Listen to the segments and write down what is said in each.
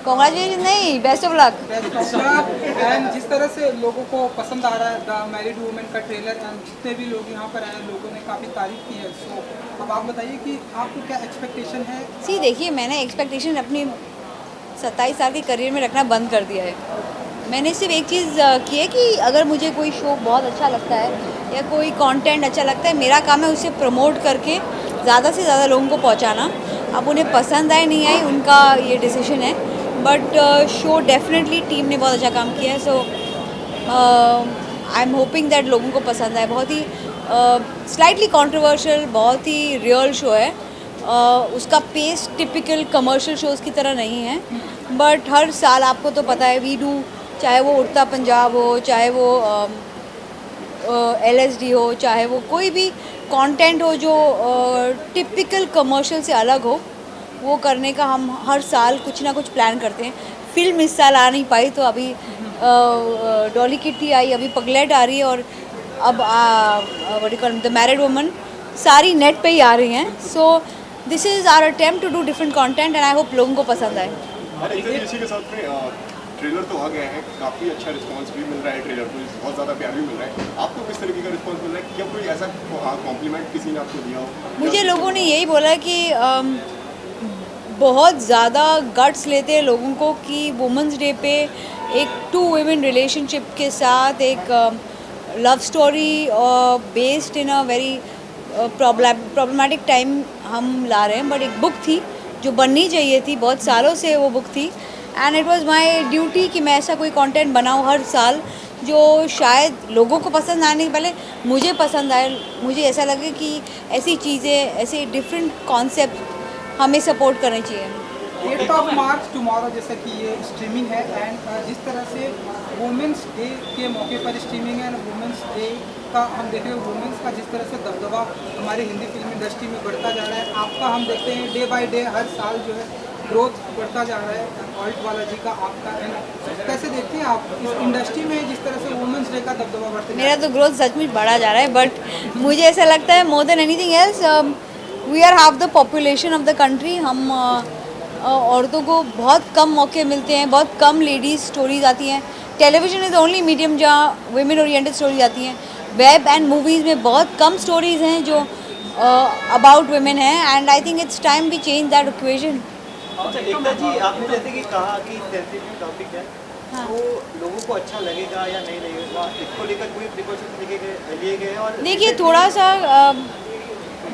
Congratulation नहीं, best of luck. And जिस तरह से लोगों को पसंद आ रहा है द मैरिड वुमेन का ट्रेलर, एंड जितने भी लोग यहाँ पर आए हैं लोगों ने काफ़ी तारीफ की है। सो अब आप बताइए कि आपको क्या एक्सपेक्टेशन है। सी देखिए, मैंने एक्सपेक्टेशन अपनी 27 साल के करियर में रखना बंद कर दिया है। मैंने सिर्फ एक चीज़ की है कि अगर मुझे कोई शो बहुत अच्छा लगता है या कोई कंटेंट अच्छा लगता है, मेरा काम है उसे प्रमोट करके ज़्यादा से ज़्यादा लोगों को पहुंचाना। अब उन्हें पसंद आए नहीं आए उनका ये डिसीजन है, बट शो डेफिनेटली टीम ने बहुत अच्छा काम किया है। सो आई एम होपिंग दैट लोगों को पसंद आए। बहुत ही स्लाइटली कंट्रोवर्शियल, बहुत ही रियल शो है। उसका पेस टिपिकल कमर्शियल शोज़ की तरह नहीं है, बट हर साल आपको तो पता है वी डू, चाहे वो उड़ता पंजाब हो, चाहे वो LSD हो, चाहे वो कोई भी कंटेंट हो जो टिपिकल कमर्शियल से अलग हो, वो करने का हम हर साल कुछ ना कुछ प्लान करते हैं। फिल्म इस साल आ नहीं पाई, तो अभी डॉली किट्टी आई, अभी पगलेट आ रही है, और अब द मैरिड वुमन सारी नेट पे ही आ रही हैं। So this is our attempt to do different content and I hope लोगों को पसंद आए। इसी के साथ में ट्रेलर तो आ गया है, काफ़ी अच्छा रिस्पांस भी मिल रहा है, ट्रेलर को बहुत ज़्यादा प्यार भी मिल रहा है। आपको किस तरीके का रिस्पांस मिल रहा है? क्या कोई ऐसा कॉम्प्लीमेंट किसी ने आपको दिया हो? मुझे लोगों ने यही बोला कि बहुत ज़्यादा गट्स लेते हैं लोगों को कि वुमेंस डे पे एक टू वुमेन रिलेशनशिप के साथ एक love story based in a very problematic time हम ला रहे हैं। बट एक बुक थी जो बननी चाहिए थी, बहुत सालों से वो बुक थी, and it was my duty कि मैं ऐसा कोई कंटेंट बनाऊं हर साल जो शायद लोगों को पसंद आने के पहले मुझे पसंद आए। मुझे ऐसा लगे कि ऐसी चीज़ें, ऐसे डिफरेंट कॉन्सेप्ट हमें सपोर्ट करने चाहिए। 8 ऑफ मार्च टुमारो, जैसा कि ये स्ट्रीमिंग है, एंड जिस तरह से वुमेंस डे के मौके पर स्ट्रीमिंग है, वुमेंस डे का हम देख रहे हैं, वुमेंस का जिस तरह से दबदबा हमारी हिंदी फिल्म इंडस्ट्री में बढ़ता जा रहा है, आपका हम देखते हैं डे बाय डे हर साल जो है ग्रोथ बढ़ता जा रहा है ऑल्ट वाला जी का, आपका। एंड कैसे देखते हैं आप इस इंडस्ट्री में जिस तरह से वुमेंस डे का दबदबा बढ़ता जा रहा मेरा तो ग्रोथ सचमुच बढ़ा जा रहा है, बट मुझे ऐसा लगता है more than anything else we are half the population of the country. हम औरतों को बहुत कम मौके मिलते हैं, बहुत कम लेडीज स्टोरीज आती हैं। Television is the only medium जहाँ वुमेन ओरिएंटेड स्टोरीज आती हैं। वेब एंड मूवीज़ में बहुत कम स्टोरीज हैं जो अबाउट वुमेन हैं, and I think it's time we change that equation. अच्छा एकता जी, आपने जैसे कि कहा कि सेंसिटिव टॉपिक है, हाँ। तो लोगों को अच्छा लगेगा या नहीं लगेगा, इसको लेकर कोई प्रिकॉशन लिए गए? और देखिए, थोड़ा सा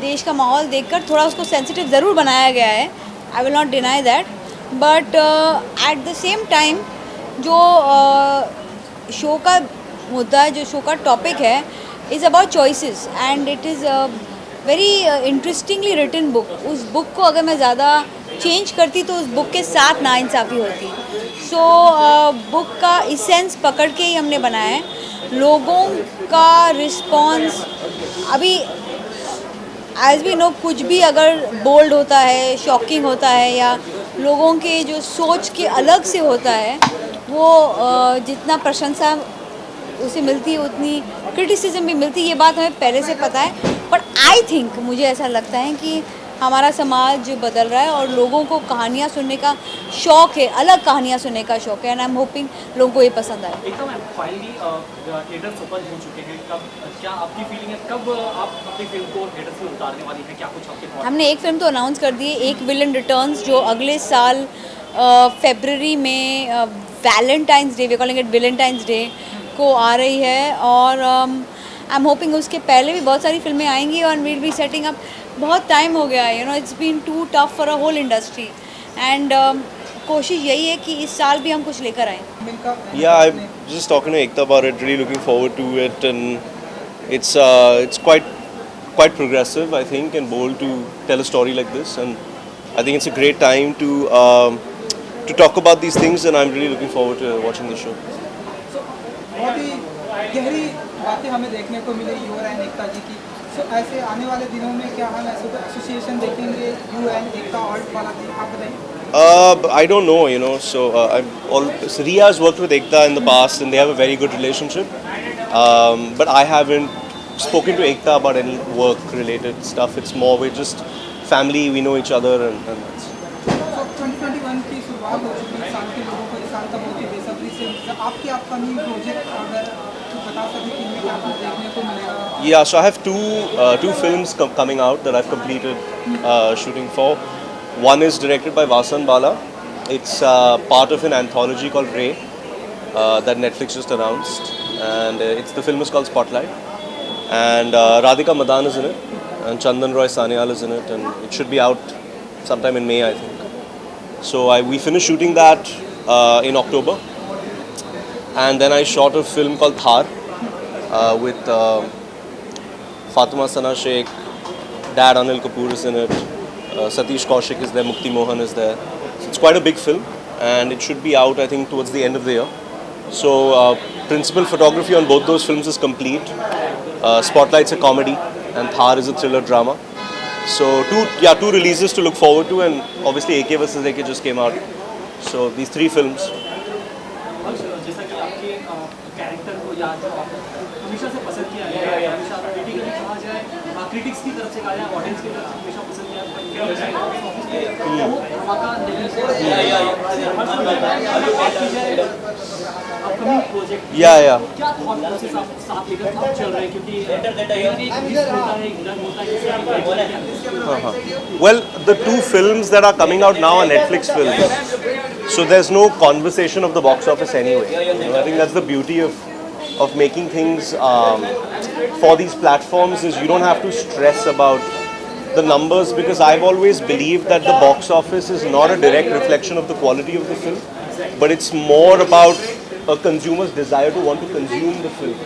देश का माहौल देखकर थोड़ा उसको सेंसिटिव ज़रूर बनाया गया है, I will not deny that, but at the same time जो शो का मुद्दा है, जो शो का टॉपिक है, is about choices, and it is very interestingly written book. उस बुक को अगर मैं ज़्यादा चेंज करती तो उस बुक के साथ नाइंसाफ़ी होती। सो बुक का इसेंस पकड़ के ही हमने बनाया है। लोगों का रिस्पॉन्स अभी एज वी नो, कुछ भी अगर बोल्ड होता है, शॉकिंग होता है, या लोगों के जो सोच के अलग से होता है, वो जितना प्रशंसा उसे मिलती है उतनी क्रिटिसिज्म भी मिलती है। ये बात हमें पहले से पता है, बट आई थिंक, मुझे ऐसा लगता है कि हमारा समाज बदल रहा है और लोगों को कहानियाँ सुनने का शौक़ है, अलग कहानियाँ सुनने का शौक़ है, एंड आई एम होपिंग लोगों को ये पसंद आए। एकदम फाइनली थिएटर्स ओपन हो चुके हैं, कब, क्या आपकी फीलिंग है, कब आप अपनी फिल्म को थिएटर्स में उतारने वाली हैं? क्या कुछ आपके thoughts? हमने एक फिल्म तो अनाउंस कर दी है, एक विलन रिटर्न्स, जो अगले साल फरवरी में Valentine's Day, we calling it Valentine's Day को आ रही है, और आई एम होपिंग उसके पहले भी बहुत सारी फिल्में आएंगी, और वील बी सेटिंग अप। बहुत टाइम हो गया है, you know, it's been too tough for a whole industry, and कोशिश यही है कि इस साल भी हम कुछ लेकर आएँ। Yeah, I'm just talking to Ekta about it. Really looking forward to it, and it's quite progressive, I think, and bold to tell a story like this. And I think it's a great time to talk about these things, and I'm really looking forward to watching the show. बहुत ही गहरी बातें हमें देखने को मिलेगी you and एकता जी की। सो ऐसे आने वाले दिनों में क्या हम ऐसे एसोसिएशन देखेंगे यू एंड एकता ऑल्ट वाला दिन, आप बताइए। I don't know, you know. So so Riya has worked with Ekta in the past, and they have a very good relationship. But I haven't spoken to Ekta about any work-related stuff. It's more we're just family. We know each other, and that's. So 2021 की शुरुआत बात हो चुकी है, इंसान के लोगों को इंसान का बहुत ही बेसब्री से इंतजार। आपके अपकमिंग प्रोजेक्ट अगर बता सकें कि इनमें क्या कुछ देखने को मिलेगा? Yeah, so I have two films coming out that I've completed shooting for. One is directed by Vasan Bala. It's part of an anthology called Ray that Netflix just announced, and the film is called Spotlight. And Radhika Madan is in it, and Chandan Roy Sanyal is in it, and it should be out sometime in May, I think. So we finished shooting that in October, and then I shot a film called Thar with Fatima Sana Sheikh, Dad Anil Kapoor is in it, Satish Kaushik is there, Mukti Mohan is there. So it's quite a big film, and it should be out, I think, towards the end of the year. So principal photography on both those films is complete. Spotlight's a comedy, and Thar is a thriller drama. So two releases to look forward to, and obviously AK vs AK just came out. So these three films. जैसा कि आपके character को या जो आपने हमेशा से पसंद किया है, हमेशा क्रिटिकली कहा जाए, क्रिटिक्स की तरफ से कहा जाए, ऑडियंस की तरफ से हमेशा पसंद किया अपकमिंग प्रोजेक्ट क्या थॉट प्रोसेस आप साथ लेकर आप चल रहे हैं, क्योंकि होता है विलन होता है। Well, the two films that are coming out now are Netflix films. So there's no conversation of the box office anyway. You know, I think that's the beauty of making things for these platforms is you don't have to stress about the numbers, because I've always believed that the box office is not a direct reflection of the quality of the film, but it's more about a consumer's desire to want to consume the film,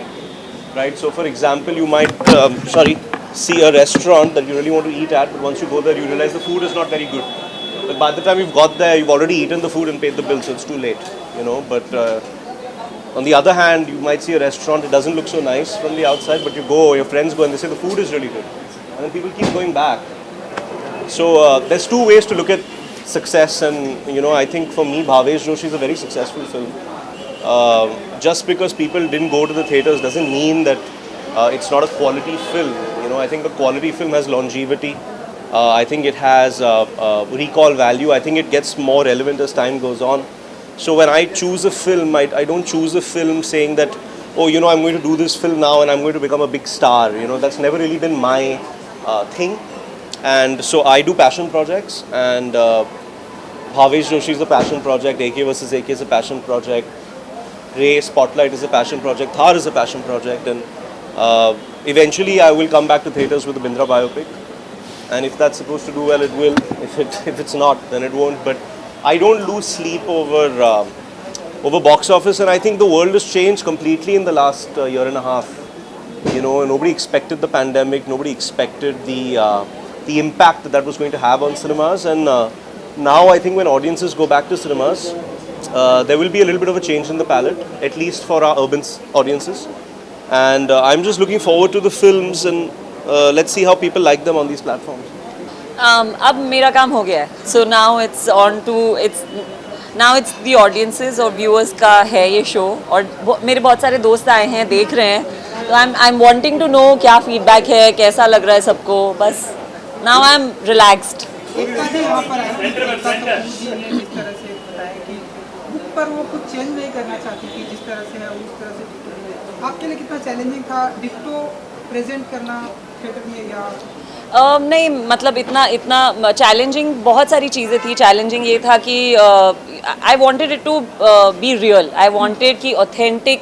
right? So for example, you might see a restaurant that you really want to eat at, but once you go there you realize the food is not very good. But by the time you've got there, you've already eaten the food and paid the bill, so it's too late, you know. But on the other hand, you might see a restaurant, it doesn't look so nice from the outside, but you go, your friends go and they say the food is really good. And then people keep going back. So there's two ways to look at success, and you know, I think for me, Bhavesh Joshi is a very successful film. Just because people didn't go to the theaters doesn't mean that it's not a quality film. You know, I think a quality film has longevity. I think it has recall value. I think it gets more relevant as time goes on. So when I choose a film, I don't choose a film saying that, oh, you know, I'm going to do this film now and I'm going to become a big star. You know, that's never really been my thing. And so I do passion projects, and Bhavesh Joshi is a passion project, AK vs AK is a passion project, Ray Spotlight is a passion project, Thar is a passion project, and eventually I will come back to theatres with the Bindra biopic. And if that's supposed to do well, it will. If it's not, then it won't. But I don't lose sleep over box office, and I think the world has changed completely in the last year and a half. You know, nobody expected the pandemic. Nobody expected the impact that was going to have on cinemas. And now I think when audiences go back to cinemas, there will be a little bit of a change in the palette, at least for our urban audiences. And I'm just looking forward to the films, and let's see how people like them on these platforms. अब मेरा काम हो गया है, so now it's on to it's the audiences और viewers का है ये show, और मेरे बहुत सारे दोस्त आए हैं, देख रहे हैं, तो I'm wanting to know क्या feedback है, कैसा लग रहा है सबको, बस now I'm relaxed. एकता जी यहाँ पर आए, एकता कपूर जी ने जिस तरह से बताया कि बुक पर वो कुछ चेंज नहीं करना चाहती थी, जिस तरह से है उस तरह से। आपके लिए कितना चैलेंजिंग था डिक्टो प्रेजेंट करना थिएटर में, या नहीं, मतलब इतना चैलेंजिंग बहुत सारी चीज़ें थी। चैलेंजिंग ये था कि I wanted it to be real, I wanted कि ऑथेंटिक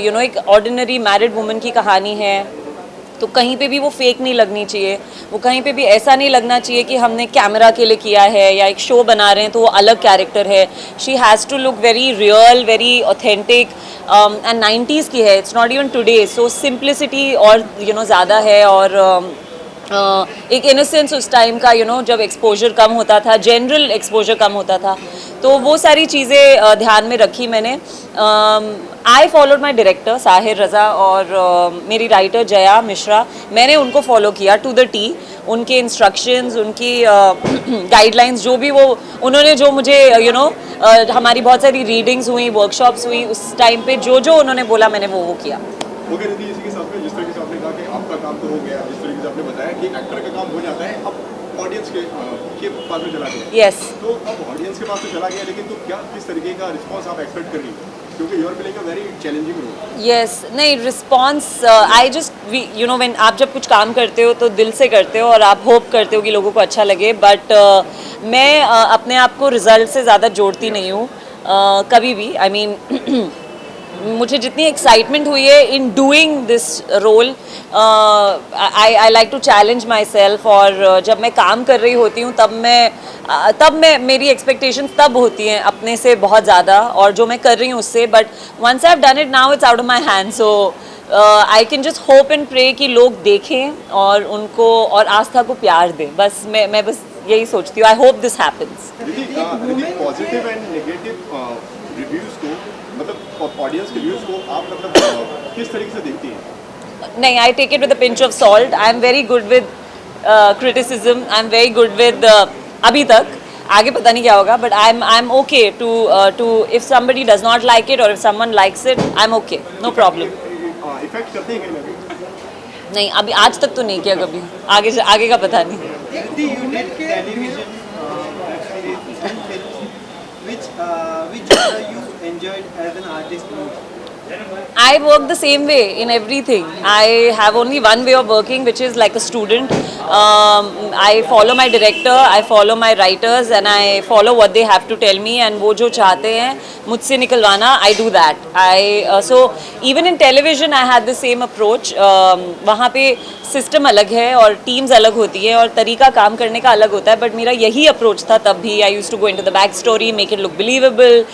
यू नो एक ऑर्डिनरी मैरिड वुमन की कहानी है, तो कहीं पे भी वो फेक नहीं लगनी चाहिए, वो कहीं पे भी ऐसा नहीं लगना चाहिए कि हमने कैमरा के लिए किया है या एक शो बना रहे हैं तो वो अलग कैरेक्टर है। She has to look very real, very authentic, and 90s की है, it's not even today, so simplicity और यू नो ज़्यादा है, और एक इनोसेंस उस टाइम का, यू नो जब एक्सपोजर कम होता था, जनरल एक्सपोजर कम होता था, तो वो सारी चीज़ें ध्यान में रखी मैंने। I followed my director Sahir Raza और मेरी राइटर जया मिश्रा, मैंने उनको फॉलो किया टू द टी, उनके इंस्ट्रक्शंस, उनकी गाइडलाइंस, जो भी वो उन्होंने जो मुझे यू नो हमारी बहुत सारी रीडिंग्स हुई, वर्कशॉप्स हुई, उस टाइम पे जो जो उन्होंने बोला मैंने वो किया। वो कह रही थी इसी के साथ में, जिस तरीके से आपने कहा कि आपका काम तो हो गया, जिस तरीके से आपने बताया कि एक्टर का काम हो जाता है, अब ऑडियंस के के पास में चला गया, यस तो अब ऑडियंस के पास तो चला गया, लेकिन तो क्या किस तरीके का रिस्पॉन्स आप एक्सपेक्ट कर रही हो, क्योंकि you are playing a very challenging role. Yes नहीं response I just you know when आप जब कुछ काम करते हो तो दिल से करते हो और आप होप करते हो कि लोगों को अच्छा लगे, बट मैं अपने आप को रिजल्ट से ज़्यादा जोड़ती नहीं हूँ कभी भी। आई मीन मुझे जितनी एक्साइटमेंट हुई है in doing this role, I like to challenge myself, और जब मैं काम कर रही होती हूँ तब मैं मेरी एक्सपेक्टेशंस तब होती हैं अपने से बहुत ज़्यादा और जो मैं कर रही हूँ उससे, but once I have done it now it's out of my hand, so I can just hope and pray कि लोग देखें और उनको और आस्था को प्यार दें, बस मैं बस यही सोचती हूँ। I hope this happens. Positive and negative reviews को, मतलब ऑडियंस के रिव्यूज को आप मतलब किस तरीके से देखती हैं? नहीं, I take it with a pinch of salt. I am very good with criticism, I am very good with अभी तक, आगे पता नहीं क्या होगा, but I am okay to if somebody does not like it और if someone likes it, I am okay, no problem. Affect करते हैं कहीं ना कहीं? नहीं, अभी आज तक तो नहीं किया कभी, आगे का पता नहीं। You did television web series and films. Which genre you enjoyed as an artist most? I work the same way in everything. I have only one way of working, which is like a student. I follow my director, I follow my writers, and I follow what they have to tell me. And वो जो चाहते हैं मुझसे निकलवाना, I do that. So even in television, I had the same approach. वहाँ पे system अलग है और टीम्स अलग होती है और तरीका काम करने का अलग होता है, बट मेरा यही अप्रोच था तब भी। I use to go into the back story, make it look believable,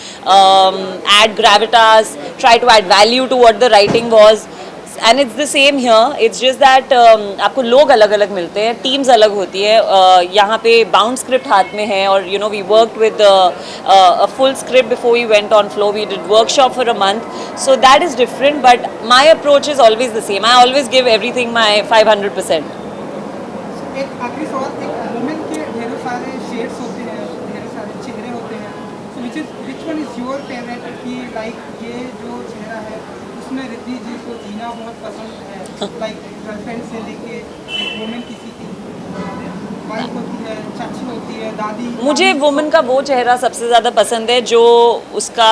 add gravitas, try to add value to what the writing was, and it's the same here. It's just that आपको लोग अलग अलग मिलते हैं, teams अलग होती है। यहाँ पे बाउंड स्क्रिप्ट हाथ में है और you know we worked with a full script before we went on floor. We did workshop for a month, so that is different, but my approach is always the same. I always give everything my 500%. एक आखिरी सवाल, एक women के ढेरों सारे shades होते हैं, ढेरों सारे चेहरे होते हैं, so which one is your favorite? कि लाइक ये जो चेहरा है उसमें रिद्धि जी को जीना बहुत पसंद है, लाइक गर्लफ्रेंड से लेके एक वुमेन किसी की वाइफ होती है, चाची होती है, दादी। मुझे वुमन का वो चेहरा सबसे ज़्यादा पसंद है जो उसका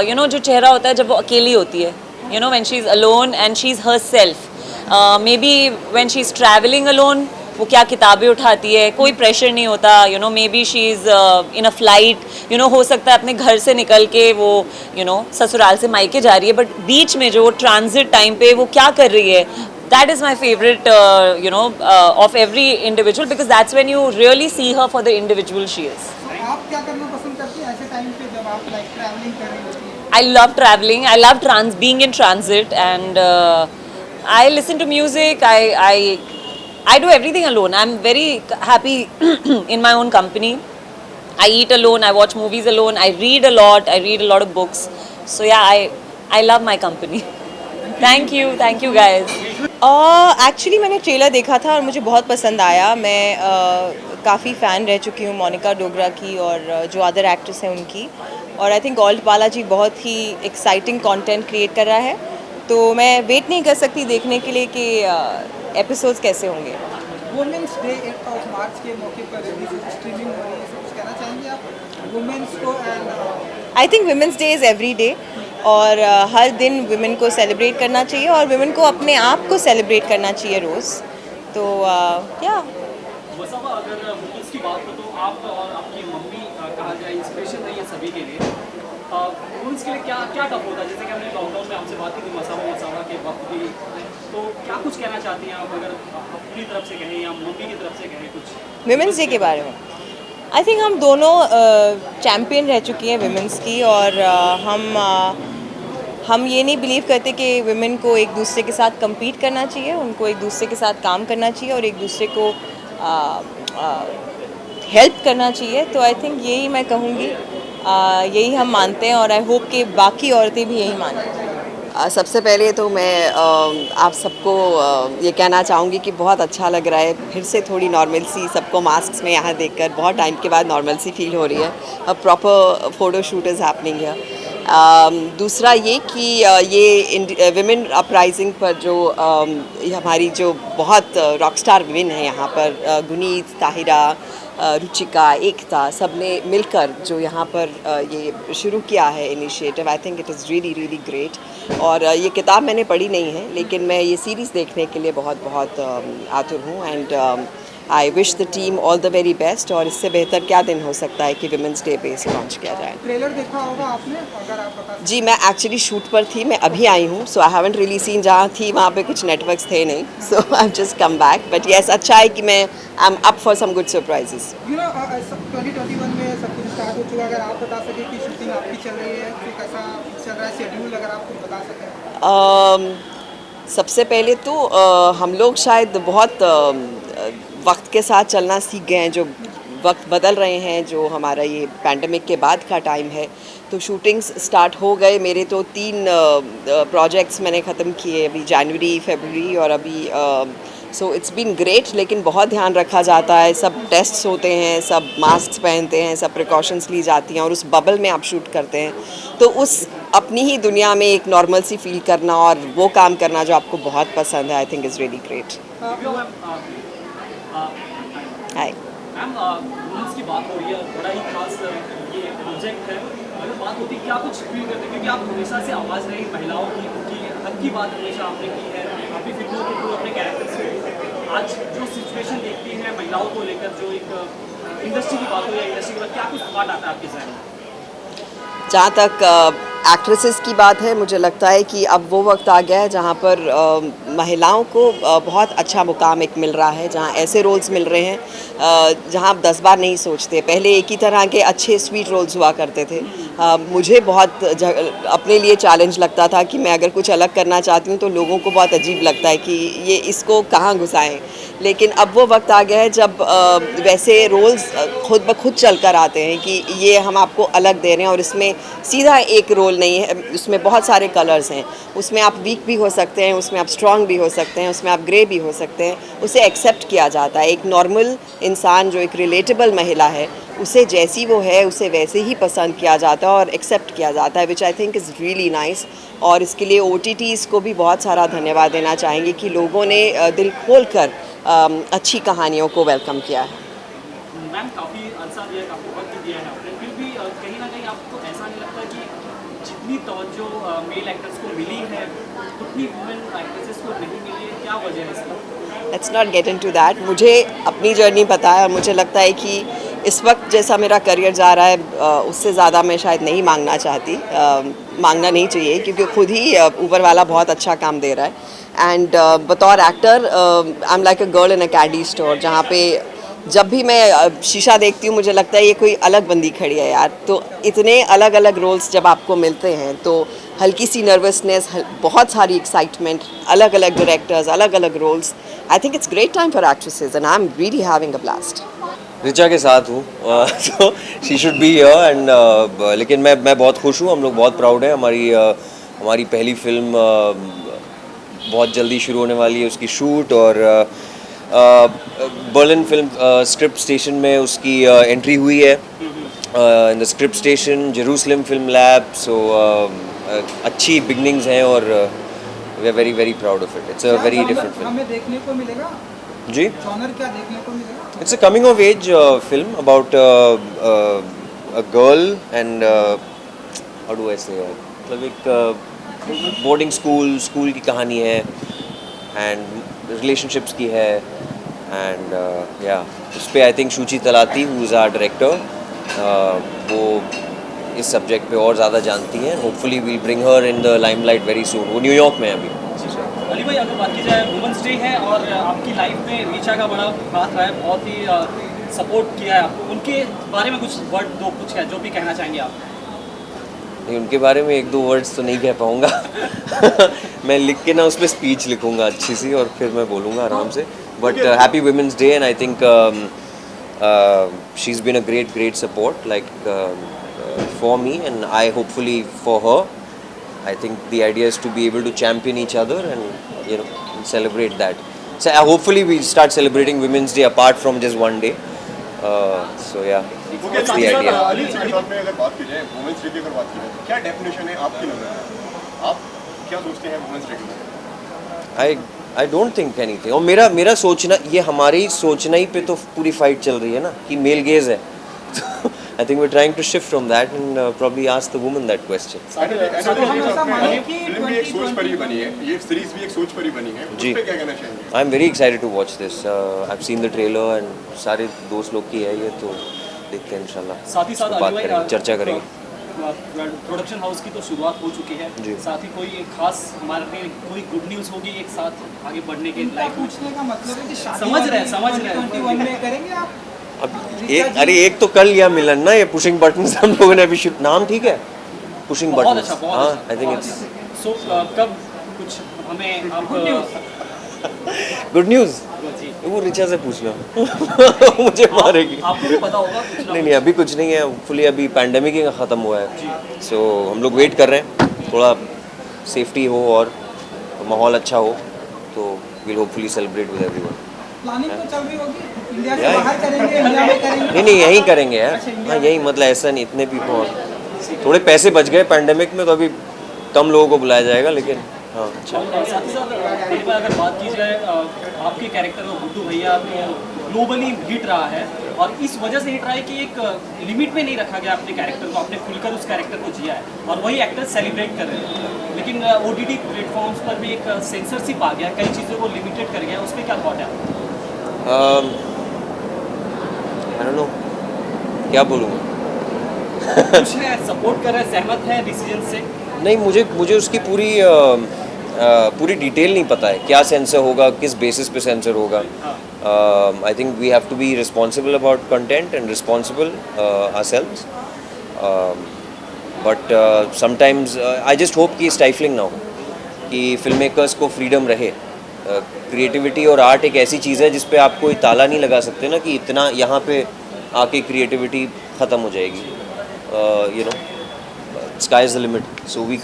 यू नो जो चेहरा होता है जब वो अकेली होती है, you know when she is alone and she is her self. May be when she is travelling alone, वो क्या किताबें उठाती है, कोई प्रेशर नहीं होता, you know may be she is in a flight, you know हो सकता है अपने घर से निकल के वो यू नो ससुराल से मायके जा रही है, बट बीच में जो ट्रांजिट टाइम पे वो क्या कर रही है, that is my favorite you know of every individual, because that's when you really see her for the individual she is. आप क्या करना पसंद करती हैं ऐसे टाइम पे जब आप लाइक ट्रैवलिंग कर रही होती हैं? I love traveling, I love being in transit, and I listen to music, I do everything alone. I'm very happy in my own company. I eat alone, I watch movies alone, I read a lot of books, so yeah, I love my company. Thank you guys. Actually मैंने trailer देखा था और मुझे बहुत पसंद आया। मैं काफ़ी फ़ैन रह चुकी हूँ मोनिका डोगरा की और जो अदर एक्ट्रेस हैं उनकी, और आई थिंक ऑल्ट बालाजी बहुत ही एक्साइटिंग कंटेंट क्रिएट कर रहा है, तो मैं वेट नहीं कर सकती देखने के लिए कि एपिसोड्स कैसे होंगे। वुमेन्स डे 8 मार्च के मौके पर स्ट्रीमिंग हो रही है, कुछ कहना चाहेंगे आप वुमेन्स को? And I think women's day is every day, और हर दिन वुमेन को सेलिब्रेट करना चाहिए और वुमेन को अपने आप को सेलिब्रेट करना चाहिए रोज़, तो या वसावा, अगर वुमेन्स की बात हो तो आप और आपकी मम्मी कहा जाए इंस्पिरेशन रही है सभी के लिए। वुमेन्स के लिए क्या क्या टफ होता है? जैसे कि हमने लॉकडाउन में आपसे बात की थी वसावा के वक्त भी, तो क्या कुछ कहना चाहती हैं आप, अगर अपनी तरफ से कहें या मम्मी की तरफ से कहें कुछ वुमेंस डे के बारे में? आई थिंक हम दोनों चैम्पियन रह चुकी हैं वुमेंस की, और हम ये नहीं बिलीव करते कि वुमेन को एक दूसरे के साथ compete करना चाहिए, उनको एक दूसरे के साथ काम करना चाहिए और एक दूसरे को हेल्प करना चाहिए, तो आई थिंक यही मैं कहूँगी, यही हम मानते हैं और आई होप कि बाकी औरतें भी यही मानें। सबसे पहले तो मैं आप सबको ये कहना चाहूँगी कि बहुत अच्छा लग रहा है, फिर से थोड़ी नॉर्मलसी सबको मास्क में यहाँ देखकर बहुत टाइम के बाद नॉर्मलसी फील हो रही है। A proper photo shoot is happening है। दूसरा ये कि ये विमेन अपराइजिंग पर जो हमारी जो बहुत रॉकस्टार विमेन है यहाँ पर, गुनीत, ताहिरा, रुचिका, एकता, सब ने मिलकर जो यहाँ पर ये शुरू किया है initiative, I think it is really really great. और ये किताब मैंने पढ़ी नहीं है, लेकिन मैं ये सीरीज़ देखने के लिए बहुत बहुत आतुर हूँ। And I wish the team all the very best. और इससे बेहतर क्या दिन हो सकता है कि विमेंस डे पे इसे लॉन्च किया जाए। ट्रेलर देखा होगा आपने, अगर आप बता जी, मैं एक्चुअली शूट पर थी, मैं अभी आई हूँ, so I haven't really seen. जहाँ थी वहाँ पे कुछ नेटवर्क्स थे नहीं, so I have just come back. But yes, अच्छा है कि मैं I am up for some good surprises. 2021 में सब कुछ स्टार्ट हो चुका है, अगर आप बता सकें कि शूटिंग आपकी चल रही है, फिर कैसा चल रहा है शेड्यूल, अगर आप कुछ बता सकें। सबसे पहले तो हम लोग शायद बहुत वक्त के साथ चलना सीख गए हैं। जो वक्त बदल रहे हैं, जो हमारा ये पैंडमिक के बाद का टाइम है, तो शूटिंग्स स्टार्ट हो गए। मेरे तो 3 प्रोजेक्ट्स मैंने ख़त्म किए अभी, जनवरी, फरवरी और अभी। सो इट्स बीन ग्रेट, लेकिन बहुत ध्यान रखा जाता है, सब टेस्ट्स होते हैं, सब मास्क पहनते हैं, सब प्रिकॉशंस ली जाती हैं, और उस बबल में आप शूट करते हैं, तो उस अपनी ही दुनिया में एक नॉर्मल सी फील करना और वो काम करना जो आपको बहुत पसंद है, I think is really great. Hi ma'am, women's की बात हो रही है, बड़ा ही खास ये प्रोजेक्ट है। अगर बात होती है, क्या कुछ फील करते हैं, क्योंकि आप हमेशा से आवाज़ रही महिलाओं की, उनकी हक की बात हमेशा आपने की है, काफ़ी फिल्मों के थ्रू अपने कैरेक्टर्स को। आज जो सिचुएशन देखती हैं महिलाओं को लेकर, जो एक इंडस्ट्री की बात हो या इंडस्ट्री के बाद, क्या कुछ थॉट आता है आपके जहन में? जहाँ तक एक्ट्रेसेस की बात है, मुझे लगता है कि अब वो वक्त आ गया है जहाँ पर महिलाओं को बहुत अच्छा मुकाम एक मिल रहा है, जहाँ ऐसे रोल्स मिल रहे हैं जहाँ आप 10 बार नहीं सोचते। पहले एक ही तरह के अच्छे स्वीट रोल्स हुआ करते थे। मुझे बहुत अपने लिए चैलेंज लगता था कि मैं अगर कुछ अलग करना चाहती हूँ तो लोगों को बहुत अजीब लगता है कि ये इसको कहाँ घुसाएं। लेकिन अब वो वक्त आ गया है जब वैसे रोल्स खुद ब खुद चल कर आते हैं कि ये हम आपको अलग दे रहे हैं, और इसमें सीधा एक रोल नहीं है, उसमें बहुत सारे कलर्स हैं। उसमें आप वीक भी हो सकते हैं, उसमें आप स्ट्रांग भी हो सकते हैं, उसमें आप ग्रे भी हो सकते हैं। उसे एक्सेप्ट किया जाता है। एक नॉर्मल इंसान जो एक रिलेटेबल महिला है, उसे जैसी वो है उसे वैसे ही पसंद किया जाता है और एक्सेप्ट किया जाता है, which I think is really nice. और इसके लिए OTTs को भी बहुत सारा धन्यवाद देना चाहेंगे कि लोगों ने दिल खोल कर अच्छी कहानियों को वेलकम किया है। मैम, काफ़ी अर्सा दिया है, काफ़ी वक्त दिया है आपने, फिर भी कहीं ना कहीं आपको ऐसा नहीं लगता कि जितनी तवज्जो मेल एक्टर्स को मिली है उतनी वुमेन एक्ट्रेसेस को नहीं मिली है? क्या वजह है इसका? Let's not get into that. मुझे अपनी जर्नी पता है, और मुझे लगता है कि इस वक्त जैसा मेरा करियर जा रहा है उससे ज़्यादा मैं शायद नहीं मांगना चाहती, मांगना नहीं चाहिए, क्योंकि खुद ही ऊपर वाला बहुत अच्छा काम दे रहा है। एंड बतौर actor I am like a girl in a candy store, जहाँ पे जब भी मैं शीशा देखती हूँ मुझे लगता है ये कोई अलग बंदी खड़ी है यार। तो इतने अलग अलग रोल्स जब आपको मिलते हैं तो हल्की सी नर्वसनेस, बहुत सारी एक्साइटमेंट, अलग अलग डायरेक्टर्स, अलग अलग roles. I think it's great time for actresses and I am really having a blast. Richa के साथ हूँ, तो she should be here. And लेकिन मैं बहुत खुश हूँ, हम लोग बहुत प्राउड हैं। हमारी पहली फिल्म बहुत जल्दी शुरू होने वाली है, उसकी शूट। और बर्लिन फिल्म स्क्रिप्ट स्टेशन में उसकी एंट्री हुई है, in the script station, Jerusalem film lab. So अच्छी बिगनिंग्स हैं और we are very very proud of it. It's a very different film. हमें देखने को मिलेगा जी, जॉनर क्या देखने को मिलेगा? It's a coming of age film about a girl and how do I say it? मतलब एक boarding school की कहानी है and relationships की है and yeah, उस पे I think Shuchi तलाती who is our director वो इस सब्जेक्ट पे और ज़्यादा जानती हैं। Hopefully we'll bring her in the limelight very soon। वो न्यूयॉर्क में है अभी। अली भाई, अगर बात की जाए वुमेंस डे है और आपकी लाइफ में ऋचा का बड़ा हाथ रहा है, बहुत ही सपोर्ट किया है आपको, उनके बारे में कुछ वर्ड दो, कुछ है जो भी कहना चाहेंगे आप? नहीं, उनके बारे में 1-2 वर्ड्स तो नहीं कह पाऊँगा मैं लिख के ना उस पर स्पीच लिखूँगा अच्छी सी और फिर मैं बोलूँगा आराम से। But happy Women's Day and I think she is been a great support like for me and I hopefully for her. I think the idea is to be able to champion each other and and celebrate that. So hopefully we start celebrating Women's Day apart from just one day. So yeah, that's the idea. Ali के साथ में अगर बात की जाए women's day की, अगर बात की जाए तो क्या डेफिनेशन है आपकी नज़र में? आप क्या सोचते हैं वुमेन्स डे के बारे में? I don't think anything. और मेरा सोचना, ये हमारे ही सोचना ही पे तो पूरी फाइट चल रही है ना कि मेल गेज है। I think we are trying to shift from that and probably ask the woman that question. ऐसा तो हम ऐसा माने कि फिल्म भी एक सोच पर ही बनी है, ये सीरीज भी एक सोच पर ही बनी है, उस जी। पे क्या कहना चाहेंगे? I am very excited to watch this. I have seen the trailer and सारे दोस्त लोग की है ये, तो देखते हैं इंशाल्लाह। साथ ही साथ उसको बात अली भाई, करेंगे, चर्चा करेंगे। प्रोडक्शन हाउस की तो शुरुआत हो चुकी है, जी। साथ ही कोई एक खास हमारे लिए कोई गुड न्यूज़ होगी एक साथ आगे बढ़ने के इनका लाइफ में? पूछने का मतलब है कि शादी समझ रहे हैं, समझ रहे हैं। 2021 में करेंगे आप? अब एक तो कल लिया मिलन ना, ये पुशिंग बटन हम लोगों ने अभी शूट, नाम ठीक है पुशिंग बहुत बटन। अच्छा, बहुत हाँ अच्छा, आई थिंक बहुत इट्स अच्छा। सो कब कुछ हमें आप गुड न्यूज़। जी, वो रिचा से पूछना मुझे मारेगी। आपको भी पता होगा कुछ ना नहीं अभी कुछ नहीं है, फुली अभी पैंडेमिक ही ख़त्म हुआ है, सो हम लोग वेट कर रहे हैं थोड़ा सेफ्टी हो और माहौल अच्छा हो, तो will hopefully celebrate with everyone. Planning तो चल रही होगी, इंडिया से Yeah. बाहर करेंगे, इंडिया में करेंगे? नहीं यहीं करेंगे यार। अच्छा, इंडिया हाँ में। यहीं, मतलब ऐसा नहीं, इतने पीपल थोड़े पैसे बच गए पैंडेमिक में, तो अभी कम लोगों को बुलाया जाएगा, लेकिन हाँ अच्छा। और साथ ही साथ एक बार अगर बात की जाए आपके कैरेक्टर को गुड्डू भैया ग्लोबली हिट रहा है, और इस वजह से हिट रहा है कि एक लिमिट में नहीं रखा गया अपने कैरेक्टर को, आपने खुलकर उस कैरेक्टर को जिया है, और वही एक्टर सेलिब्रेट कर रहे हैं। लेकिन OTT प्लेटफॉर्म्स पर भी एक सेंसरशिप आ गया, कई चीज़ों को लिमिटेड कर गया, उस पर क्या थॉट है? आई डोंट नो क्या बोलूँगा। कुछ है, सपोर्ट कर रहे हैं, सहमत है डिसीजन से? नहीं मुझे उसकी पूरी डिटेल नहीं पता है, क्या सेंसर होगा, किस बेसिस पे सेंसर होगा। I think we have to be responsible about content and responsible ourselves, but sometimes I just hope कि स्टाइफलिंग ना हो, कि फिल्म मेकर्स को फ्रीडम रहे। क्रिएटिविटी और आर्ट एक ऐसी चीज़ है जिस पे आप कोई ताला नहीं लगा सकते ना कि इतना यहाँ पे आके क्रिएटिविटी ख़त्म हो जाएगी। You know sky is the limit, so I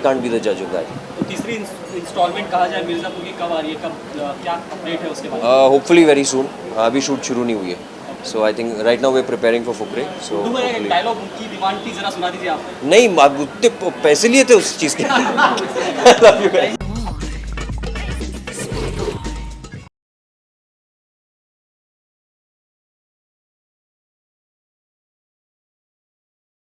can't be the judge of that. तो तीसरी इंस्टॉलमेंट कहा जाए मिर्ज़ापुर की कब आ रही है, कब क्या अपडेट है उसके बारे में? Hopefully very soon. अभी शूट शुरू नहीं हुई है, so I think right now we're preparing for Fukrey, so Guddu भैया hopefully- डायलॉग की डिमांड थी, जरा सुना दीजिए आप। नहीं, आप उतने पैसे लिए थे उस चीज़ के। I love you guys.